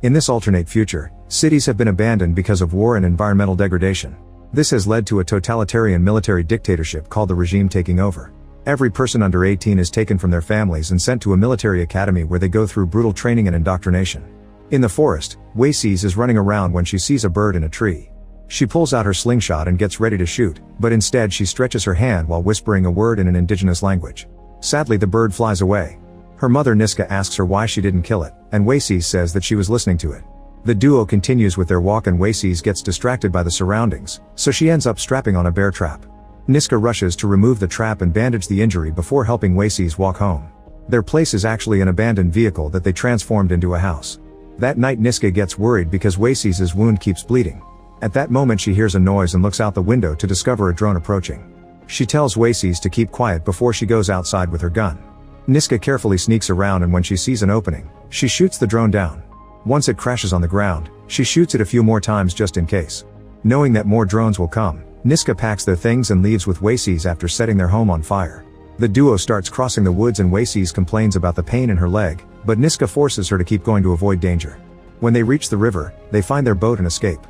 In this alternate future, cities have been abandoned because of war and environmental degradation. This has led to a totalitarian military dictatorship called the regime taking over. Every person under 18 is taken from their families and sent to a military academy where they go through brutal training and indoctrination. In the forest, Waysees is running around when she sees a bird in a tree. She pulls out her slingshot and gets ready to shoot, but instead she stretches her hand while whispering a word in an indigenous language. Sadly, the bird flies away. Her mother Niska asks her why she didn't kill it, and Waysees says that she was listening to it. The duo continues with their walk and Waysees gets distracted by the surroundings, so she ends up strapping on a bear trap. Niska rushes to remove the trap and bandage the injury before helping Waysees walk home. Their place is actually an abandoned vehicle that they transformed into a house. That night Niska gets worried because Waysees' wound keeps bleeding. At that moment she hears a noise and looks out the window to discover a drone approaching. She tells Waysees to keep quiet before she goes outside with her gun. Niska carefully sneaks around and when she sees an opening, she shoots the drone down. Once it crashes on the ground, she shoots it a few more times just in case. Knowing that more drones will come, Niska packs their things and leaves with Waysees after setting their home on fire. The duo starts crossing the woods and Waysees complains about the pain in her leg, but Niska forces her to keep going to avoid danger. When they reach the river, they find their boat and escape.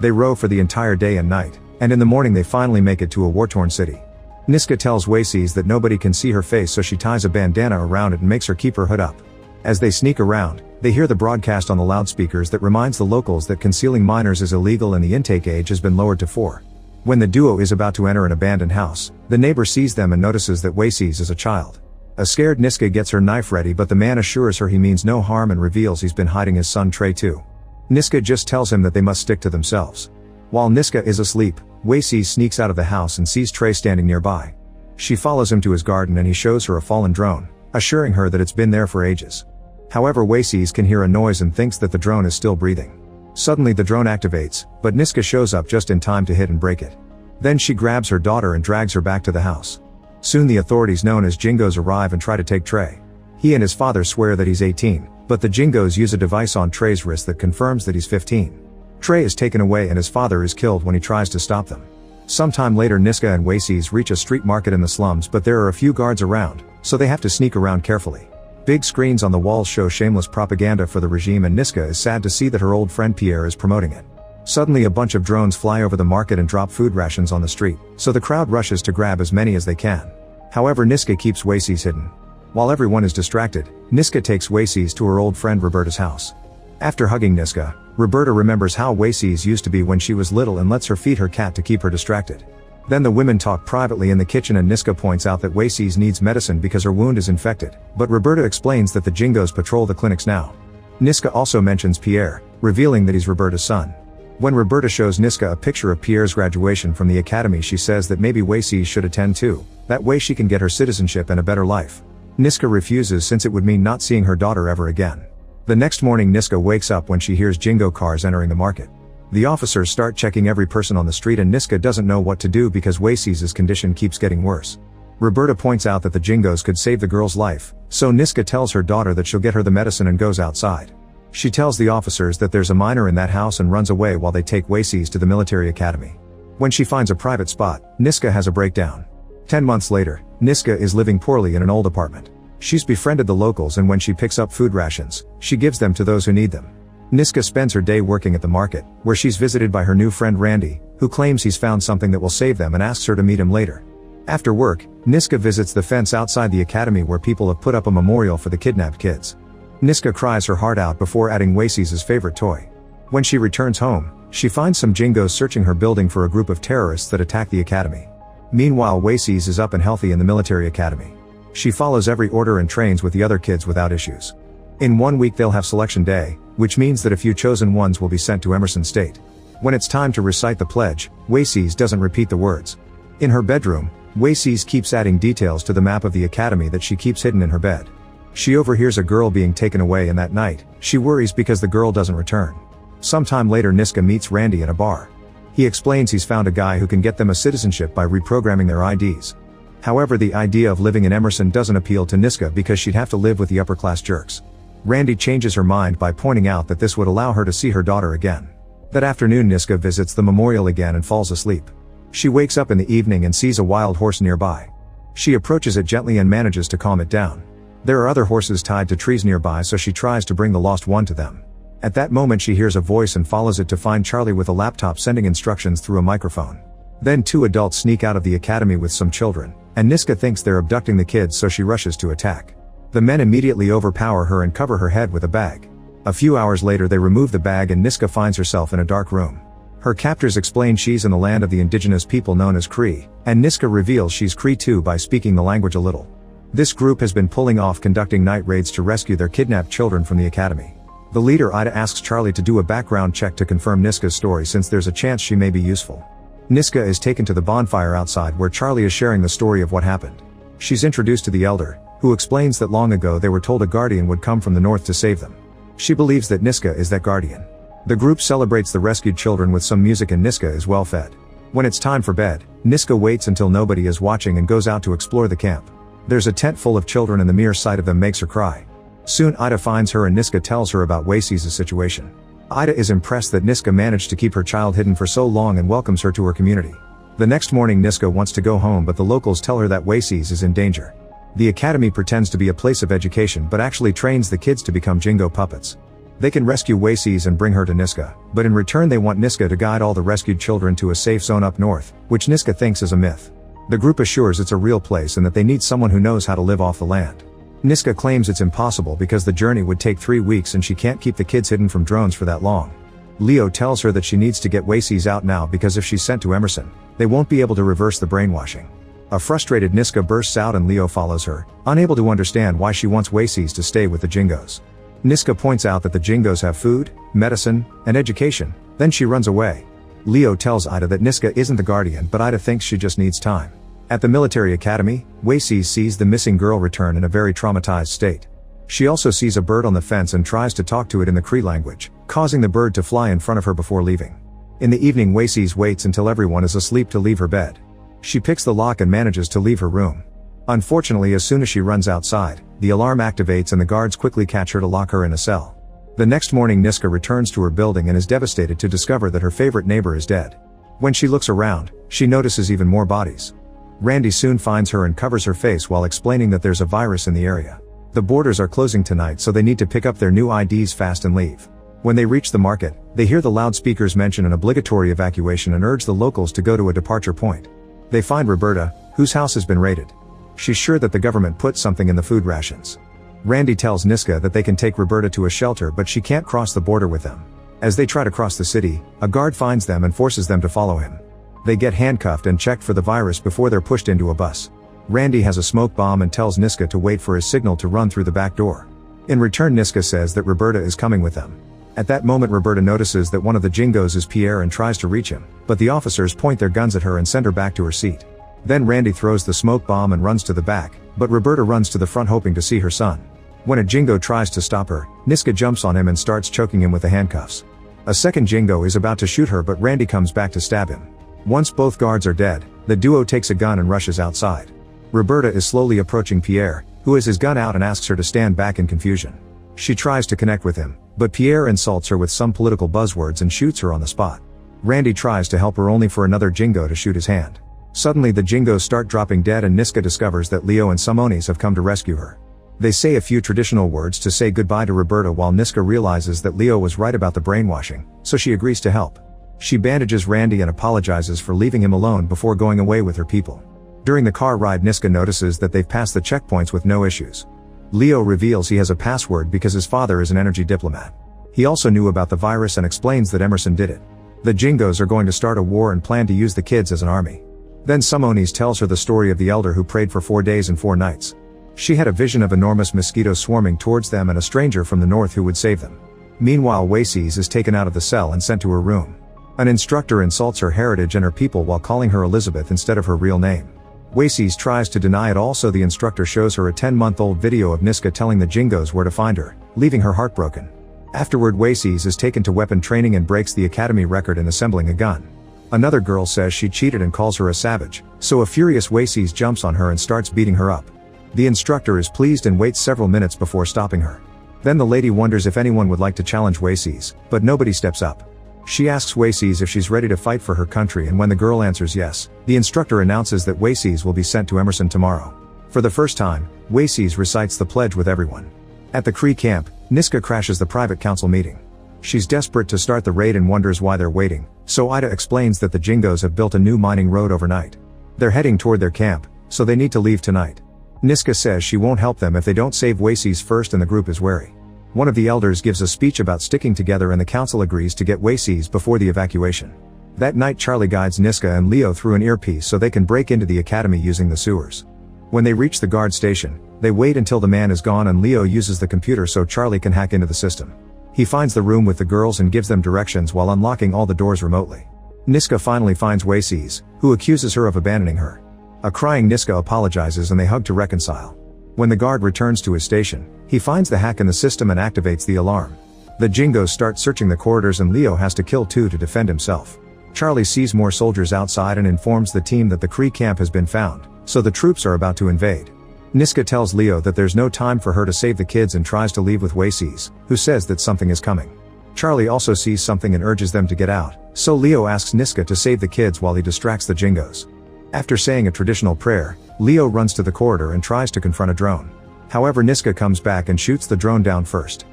They row for the entire day and night, and in the morning they finally make it to a war-torn city. Niska tells Waysees that nobody can see her face so she ties a bandana around it and makes her keep her hood up. As they sneak around, they hear the broadcast on the loudspeakers that reminds the locals that concealing minors is illegal and the intake age has been lowered to 4. When the duo is about to enter an abandoned house, the neighbor sees them and notices that Waysees is a child. A scared Niska gets her knife ready but the man assures her he means no harm and reveals he's been hiding his son Trey too. Niska just tells him that they must stick to themselves. While Niska is asleep, Waysees sneaks out of the house and sees Trey standing nearby. She follows him to his garden and he shows her a fallen drone, assuring her that it's been there for ages. However, Waysees can hear a noise and thinks that the drone is still breathing. Suddenly the drone activates, but Niska shows up just in time to hit and break it. Then she grabs her daughter and drags her back to the house. Soon the authorities known as Jingos arrive and try to take Trey. He and his father swear that he's 18, but the Jingos use a device on Trey's wrist that confirms that he's 15. Trey is taken away and his father is killed when he tries to stop them. Sometime later Niska and Waysees reach a street market in the slums but there are a few guards around, so they have to sneak around carefully. Big screens on the walls show shameless propaganda for the regime and Niska is sad to see that her old friend Pierre is promoting it. Suddenly a bunch of drones fly over the market and drop food rations on the street, so the crowd rushes to grab as many as they can. However, Niska keeps Waysees hidden. While everyone is distracted, Niska takes Waysees to her old friend Roberta's house. After hugging Niska, Roberta remembers how Waysees used to be when she was little and lets her feed her cat to keep her distracted. Then the women talk privately in the kitchen and Niska points out that Waysees needs medicine because her wound is infected, but Roberta explains that the Jingos patrol the clinics now. Niska also mentions Pierre, revealing that he's Roberta's son. When Roberta shows Niska a picture of Pierre's graduation from the academy, she says that maybe Waysees should attend too, that way she can get her citizenship and a better life. Niska refuses since it would mean not seeing her daughter ever again. The next morning Niska wakes up when she hears Jingo cars entering the market. The officers start checking every person on the street and Niska doesn't know what to do because Waysees' condition keeps getting worse. Roberta points out that the Jingos could save the girl's life, so Niska tells her daughter that she'll get her the medicine and goes outside. She tells the officers that there's a minor in that house and runs away while they take Waysees to the military academy. When she finds a private spot, Niska has a breakdown. 10 months later, Niska is living poorly in an old apartment. She's befriended the locals and when she picks up food rations, she gives them to those who need them. Niska spends her day working at the market, where she's visited by her new friend Randy, who claims he's found something that will save them and asks her to meet him later. After work, Niska visits the fence outside the academy where people have put up a memorial for the kidnapped kids. Niska cries her heart out before adding Waysees' favorite toy. When she returns home, she finds some Jingos searching her building for a group of terrorists that attack the academy. Meanwhile, Waysees is up and healthy in the military academy. She follows every order and trains with the other kids without issues. In 1 week they'll have selection day, which means that a few chosen ones will be sent to Emerson State. When it's time to recite the pledge, Waysees doesn't repeat the words. In her bedroom, Waysees keeps adding details to the map of the academy that she keeps hidden in her bed. She overhears a girl being taken away and that night, she worries because the girl doesn't return. Sometime later Niska meets Randy at a bar. He explains he's found a guy who can get them a citizenship by reprogramming their IDs. However, the idea of living in Emerson doesn't appeal to Niska because she'd have to live with the upper-class jerks. Randy changes her mind by pointing out that this would allow her to see her daughter again. That afternoon Niska visits the memorial again and falls asleep. She wakes up in the evening and sees a wild horse nearby. She approaches it gently and manages to calm it down. There are other horses tied to trees nearby, so she tries to bring the lost one to them. At that moment she hears a voice and follows it to find Charlie with a laptop sending instructions through a microphone. Then two adults sneak out of the academy with some children, and Niska thinks they're abducting the kids, so she rushes to attack. The men immediately overpower her and cover her head with a bag. A few hours later they remove the bag and Niska finds herself in a dark room. Her captors explain she's in the land of the indigenous people known as Cree, and Niska reveals she's Cree too by speaking the language a little. This group has been pulling off conducting night raids to rescue their kidnapped children from the academy. The leader Ida asks Charlie to do a background check to confirm Niska's story since there's a chance she may be useful. Niska is taken to the bonfire outside where Charlie is sharing the story of what happened. She's introduced to the elder, who explains that long ago they were told a guardian would come from the north to save them. She believes that Niska is that guardian. The group celebrates the rescued children with some music and Niska is well fed. When it's time for bed, Niska waits until nobody is watching and goes out to explore the camp. There's a tent full of children and the mere sight of them makes her cry. Soon Ida finds her and Niska tells her about Wayce's situation. Ida is impressed that Niska managed to keep her child hidden for so long and welcomes her to her community. The next morning Niska wants to go home but the locals tell her that Wayce's is in danger. The academy pretends to be a place of education but actually trains the kids to become Jingo puppets. They can rescue Wayce's and bring her to Niska, but in return they want Niska to guide all the rescued children to a safe zone up north, which Niska thinks is a myth. The group assures it's a real place and that they need someone who knows how to live off the land. Niska claims it's impossible because the journey would take 3 weeks and she can't keep the kids hidden from drones for that long. Leo tells her that she needs to get Wayce's out now because if she's sent to Emerson, they won't be able to reverse the brainwashing. A frustrated Niska bursts out and Leo follows her, unable to understand why she wants Wayce's to stay with the Jingos. Niska points out that the Jingos have food, medicine, and education, then she runs away. Leo tells Ida that Niska isn't the guardian but Ida thinks she just needs time. At the military academy, Wayce's sees the missing girl return in a very traumatized state. She also sees a bird on the fence and tries to talk to it in the Cree language, causing the bird to fly in front of her before leaving. In the evening Wayce's waits until everyone is asleep to leave her bed. She picks the lock and manages to leave her room. Unfortunately, as soon as she runs outside, the alarm activates and the guards quickly catch her to lock her in a cell. The next morning Niska returns to her building and is devastated to discover that her favorite neighbor is dead. When she looks around, she notices even more bodies. Randy soon finds her and covers her face while explaining that there's a virus in the area. The borders are closing tonight so they need to pick up their new IDs fast and leave. When they reach the market, they hear the loudspeakers mention an obligatory evacuation and urge the locals to go to a departure point. They find Roberta, whose house has been raided. She's sure that the government put something in the food rations. Randy tells Niska that they can take Roberta to a shelter but she can't cross the border with them. As they try to cross the city, a guard finds them and forces them to follow him. They get handcuffed and checked for the virus before they're pushed into a bus. Randy has a smoke bomb and tells Niska to wait for his signal to run through the back door. In return Niska says that Roberta is coming with them. At that moment Roberta notices that one of the Jingos is Pierre and tries to reach him, but the officers point their guns at her and send her back to her seat. Then Randy throws the smoke bomb and runs to the back, but Roberta runs to the front hoping to see her son. When a Jingo tries to stop her, Niska jumps on him and starts choking him with the handcuffs. A second Jingo is about to shoot her but Randy comes back to stab him. Once both guards are dead, the duo takes a gun and rushes outside. Roberta is slowly approaching Pierre, who has his gun out and asks her to stand back in confusion. She tries to connect with him, but Pierre insults her with some political buzzwords and shoots her on the spot. Randy tries to help her only for another Jingo to shoot his hand. Suddenly the Jingos start dropping dead and Niska discovers that Leo and Simonis have come to rescue her. They say a few traditional words to say goodbye to Roberta while Niska realizes that Leo was right about the brainwashing, so she agrees to help. She bandages Randy and apologizes for leaving him alone before going away with her people. During the car ride Niska notices that they've passed the checkpoints with no issues. Leo reveals he has a password because his father is an energy diplomat. He also knew about the virus and explains that Emerson did it. The Jingos are going to start a war and plan to use the kids as an army. Then Simonis tells her the story of the elder who prayed for 4 days and 4 nights. She had a vision of enormous mosquitoes swarming towards them and a stranger from the north who would save them. Meanwhile Wayce's is taken out of the cell and sent to her room. An instructor insults her heritage and her people while calling her Elizabeth instead of her real name. Wayce's tries to deny it all, so the instructor shows her a 10-month-old video of Niska telling the Jingos where to find her, leaving her heartbroken. Afterward Wayce's is taken to weapon training and breaks the academy record in assembling a gun. Another girl says she cheated and calls her a savage, so a furious Wayce's jumps on her and starts beating her up. The instructor is pleased and waits several minutes before stopping her. Then the lady wonders if anyone would like to challenge Wayce's, but nobody steps up. She asks Wayce's if she's ready to fight for her country, and when the girl answers yes, the instructor announces that Wayce's will be sent to Emerson tomorrow. For the first time, Wayce's recites the pledge with everyone. At the Cree camp, Niska crashes the private council meeting. She's desperate to start the raid and wonders why they're waiting, so Ida explains that the Jingos have built a new mining road overnight. They're heading toward their camp, so they need to leave tonight. Niska says she won't help them if they don't save Wacies first, and the group is wary. One of the elders gives a speech about sticking together and the council agrees to get Wacies before the evacuation. That night Charlie guides Niska and Leo through an earpiece so they can break into the academy using the sewers. When they reach the guard station, they wait until the man is gone and Leo uses the computer so Charlie can hack into the system. He finds the room with the girls and gives them directions while unlocking all the doors remotely. Niska finally finds Wacies, who accuses her of abandoning her. A crying Niska apologizes and they hug to reconcile. When the guard returns to his station, he finds the hack in the system and activates the alarm. The Jingos start searching the corridors and Leo has to kill two to defend himself. Charlie sees more soldiers outside and informs the team that the Kree camp has been found, so the troops are about to invade. Niska tells Leo that there's no time for her to save the kids and tries to leave with Wacies, who says that something is coming. Charlie also sees something and urges them to get out, so Leo asks Niska to save the kids while he distracts the Jingos. After saying a traditional prayer, Leo runs to the corridor and tries to confront a drone. However, Niska comes back and shoots the drone down first.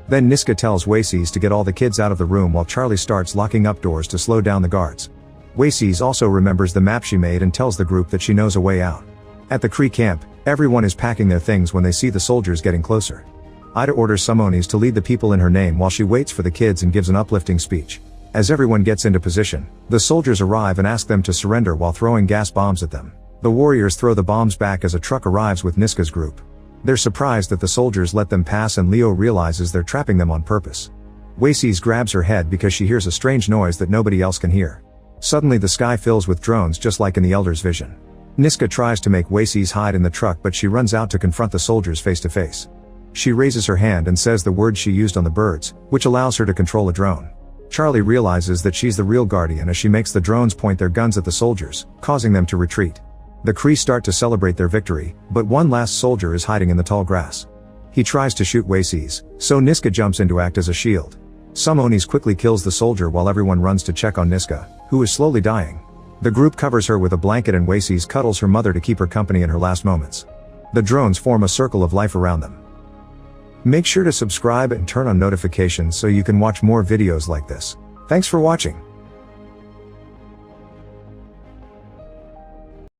Then Niska tells Wacies to get all the kids out of the room while Charlie starts locking up doors to slow down the guards. Wacies also remembers the map she made and tells the group that she knows a way out. At the Kree camp, everyone is packing their things when they see the soldiers getting closer. Ida orders Summonis to lead the people in her name while she waits for the kids and gives an uplifting speech. As everyone gets into position, the soldiers arrive and ask them to surrender while throwing gas bombs at them. The warriors throw the bombs back as a truck arrives with Niska's group. They're surprised that the soldiers let them pass and Leo realizes they're trapping them on purpose. Wacies grabs her head because she hears a strange noise that nobody else can hear. Suddenly the sky fills with drones just like in the Elder's vision. Niska tries to make Wacies hide in the truck but she runs out to confront the soldiers face to face. She raises her hand and says the words she used on the birds, which allows her to control a drone. Charlie realizes that she's the real Guardian as she makes the drones point their guns at the soldiers, causing them to retreat. The Kree start to celebrate their victory, but one last soldier is hiding in the tall grass. He tries to shoot Wacies, so Niska jumps in to act as a shield. Summonis quickly kills the soldier while everyone runs to check on Niska, who is slowly dying. The group covers her with a blanket and Wacies cuddles her mother to keep her company in her last moments. The drones form a circle of life around them. Make sure to subscribe and turn on notifications so you can watch more videos like this. Thanks for watching.